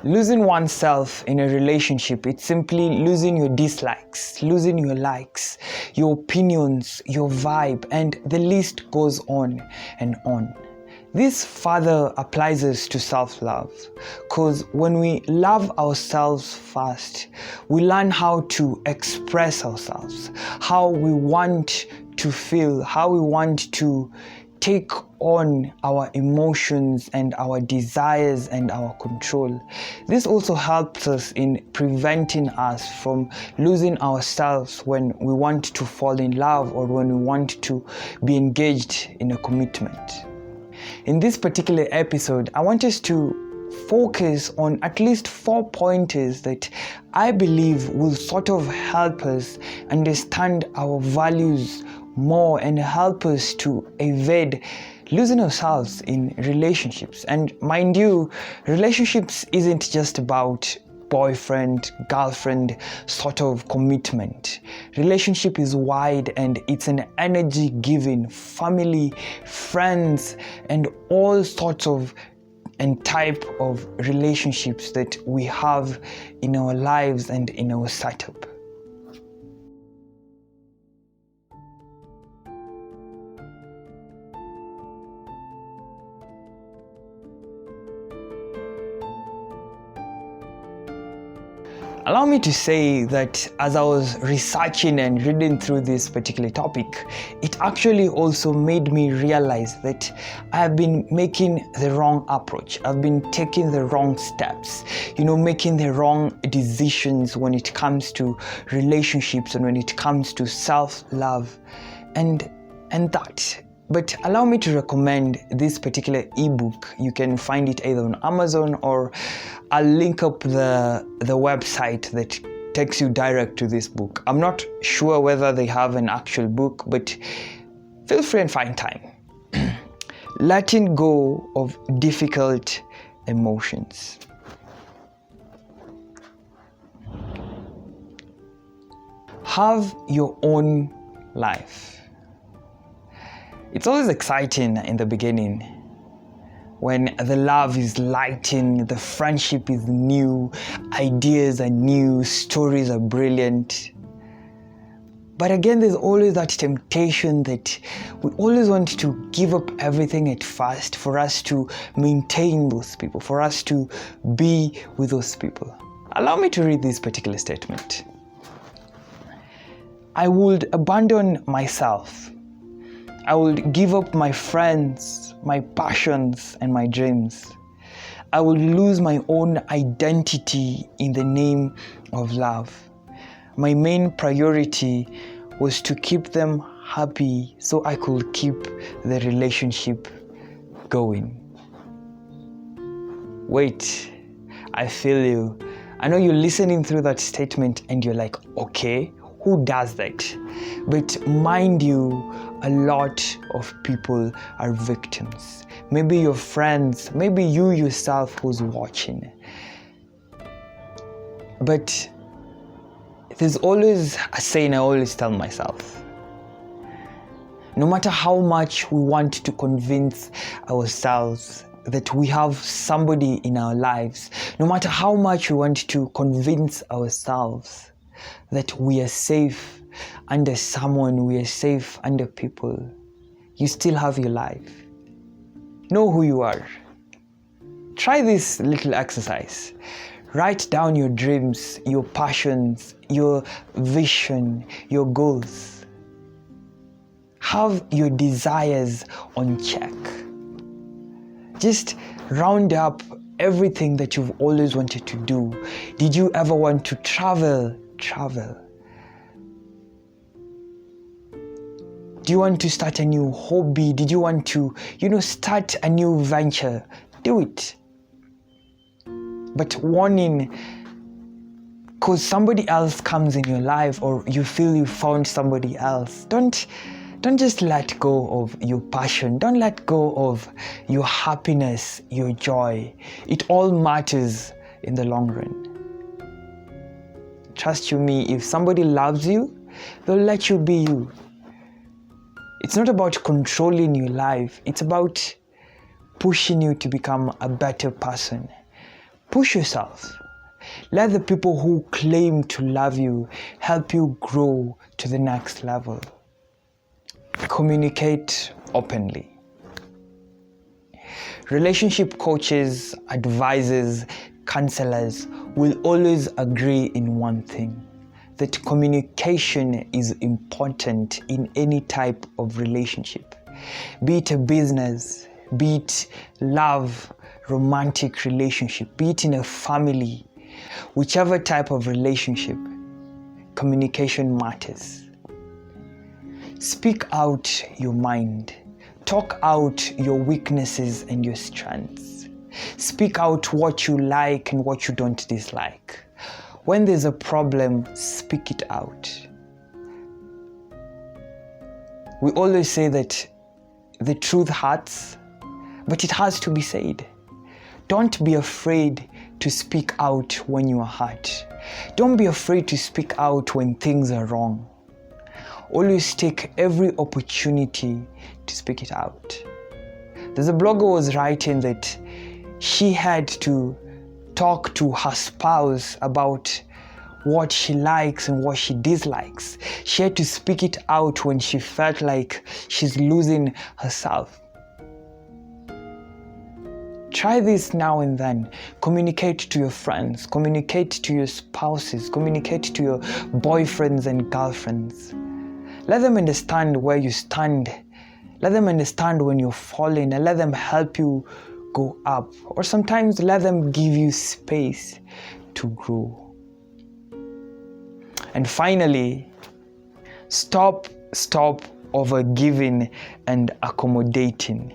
Losing oneself in a relationship, it's simply losing your dislikes, losing your likes, your opinions, your vibe, and the list goes on and on. This further applies us to self-love, because when we love ourselves first, we learn how to express ourselves, how we want to feel, how we want to take on our emotions and our desires and our control. This also helps us in preventing us from losing ourselves when we want to fall in love or when we want to be engaged in a commitment. In this particular episode, I want us to focus on at least 4 pointers that I believe will sort of help us understand our values more and help us to evade losing ourselves in relationships. And mind you, relationships isn't just about boyfriend, girlfriend sort of commitment. Relationship is wide and it's an energy giving family, friends, and all sorts of and type of relationships that we have in our lives and in our setup. Allow me to say that as I was researching and reading through this particular topic, it actually also made me realize that I have been making the wrong approach. I've been taking the wrong steps, making the wrong decisions when it comes to relationships and when it comes to self-love and that. But allow me to recommend this particular ebook. You can find it either on Amazon, or I'll link up the website that takes you direct to this book. I'm not sure whether they have an actual book, but feel free and find time. Letting go of difficult emotions. Have your own life. It's always exciting in the beginning when the love is lighting, the friendship is new, ideas are new, stories are brilliant. But again, there's always that temptation that we always want to give up everything at first for us to maintain those people, for us to be with those people. Allow me to read this particular statement. I would abandon myself. I would give up my friends, my passions, and my dreams. I would lose my own identity in the name of love. My main priority was to keep them happy so I could keep the relationship going. Wait, I feel you. I know you're listening through that statement and you're like, okay, who does that? But mind you, a lot of people are victims. Maybe your friends, maybe you yourself who's watching. But there's always a saying I always tell myself. No matter how much we want to convince ourselves that we have somebody in our lives, no matter how much we want to convince ourselves that we are safe under someone, we are safe under people, you still have your life. Know who you are. Try this little exercise. Write down your dreams, your passions, your vision, your goals. Have your desires on check. Just round up everything that you've always wanted to do. Did you ever want to travel? Do you want to start a new hobby? Did you want to, start a new venture? Do it. But warning, because somebody else comes in your life or you feel you found somebody else, don't just let go of your passion. Don't let go of your happiness, your joy. It all matters in the long run. Trust you me, if somebody loves you, they'll let you be you. It's not about controlling your life. It's about pushing you to become a better person, Push yourself. Let the people who claim to love you help you grow to the next level. Communicate openly. Relationship coaches, advisors, counselors will always agree in one thing, that communication is important in any type of relationship. Be it a business, be it love, romantic relationship, be it in a family, whichever type of relationship, communication matters. Speak out your mind. Talk out your weaknesses and your strengths. Speak out what you like and what you don't dislike. When there's a problem, speak it out. We always say that the truth hurts, but it has to be said. Don't be afraid to speak out when you are hurt. Don't be afraid to speak out when things are wrong. Always take every opportunity to speak it out. There's a blogger who was writing that she had to talk to her spouse about what she likes and what she dislikes. She had to speak it out when she felt like she's losing herself. Try this now and then. Communicate to your friends, communicate to your spouses, communicate to your boyfriends and girlfriends. Let them understand where you stand. Let them understand when you're falling, and let them help you go up. Or sometimes let them give you space to grow. And finally, stop overgiving and accommodating.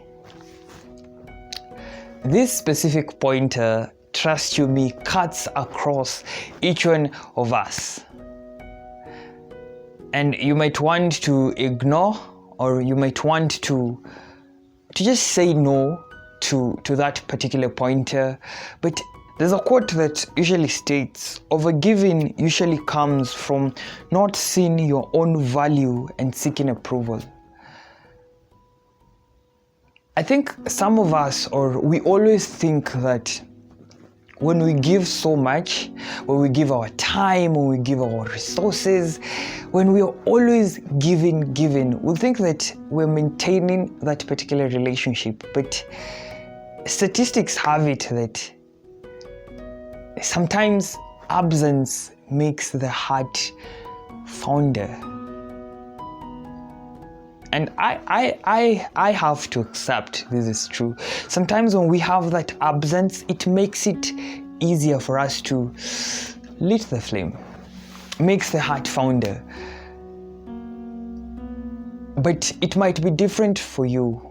This specific pointer, trust you me, cuts across each one of us. And you might want to ignore, or you might want to just say no to that particular pointer. But there's a quote that usually states, overgiving usually comes from not seeing your own value and seeking approval. I think some of us, or we always think that when we give so much, when we give our time, when we give our resources, when we are always giving, we think that we're maintaining that particular relationship. But statistics have it that sometimes absence makes the heart fonder. And I have to accept this is true. Sometimes when we have that absence, it makes it easier for us to lit the flame. Makes the heart fonder. But it might be different for you.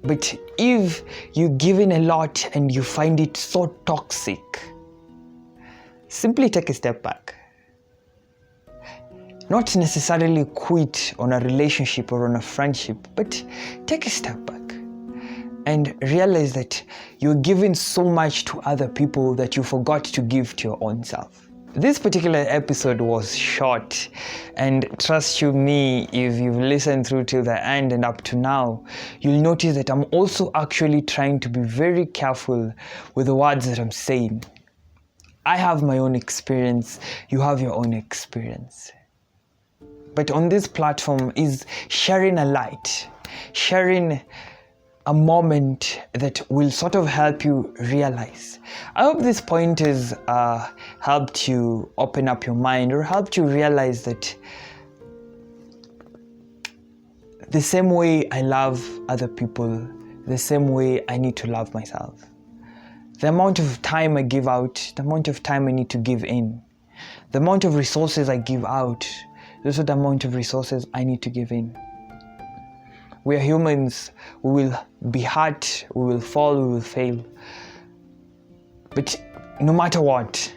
But if you're giving a lot and you find it so toxic, simply take a step back. Not necessarily quit on a relationship or on a friendship, but take a step back and realize that you're giving so much to other people that you forgot to give to your own self. This particular episode was short, and trust you me, if you've listened through till the end and up to now, you'll notice that I'm also actually trying to be very careful with the words that I'm saying. I have my own experience, you have your own experience. But on this platform is sharing a light, sharing a moment that will sort of help you realize. I hope this point has helped you open up your mind, or helped you realize that the same way I love other people, the same way I need to love myself. The amount of time I give out, the amount of time I need to give in, the amount of resources I give out, those are the amount of resources I need to give in. We are humans. We will be hurt, we will fall, we will fail. But no matter what,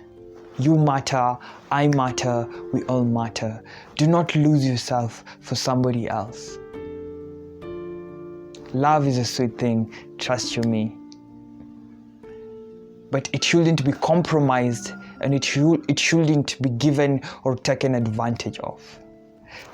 you matter, I matter, we all matter. Do not lose yourself for somebody else. Love is a sweet thing, trust you me. But it shouldn't be compromised, and it shouldn't be given or taken advantage of.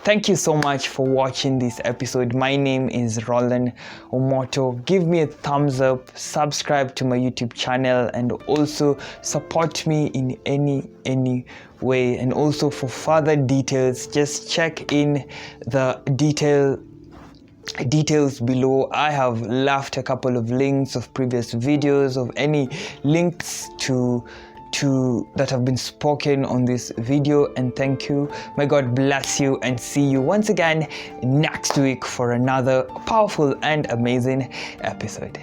Thank you so much for watching this episode. My name is Roland Omoto. Give me a thumbs up, subscribe to my YouTube channel, and also support me in any way. And also for further details, just check in the details below. I have left a couple of links of previous videos, of any links to that have been spoken on this video. And thank you. May God bless you, and see you once again next week for another powerful and amazing episode.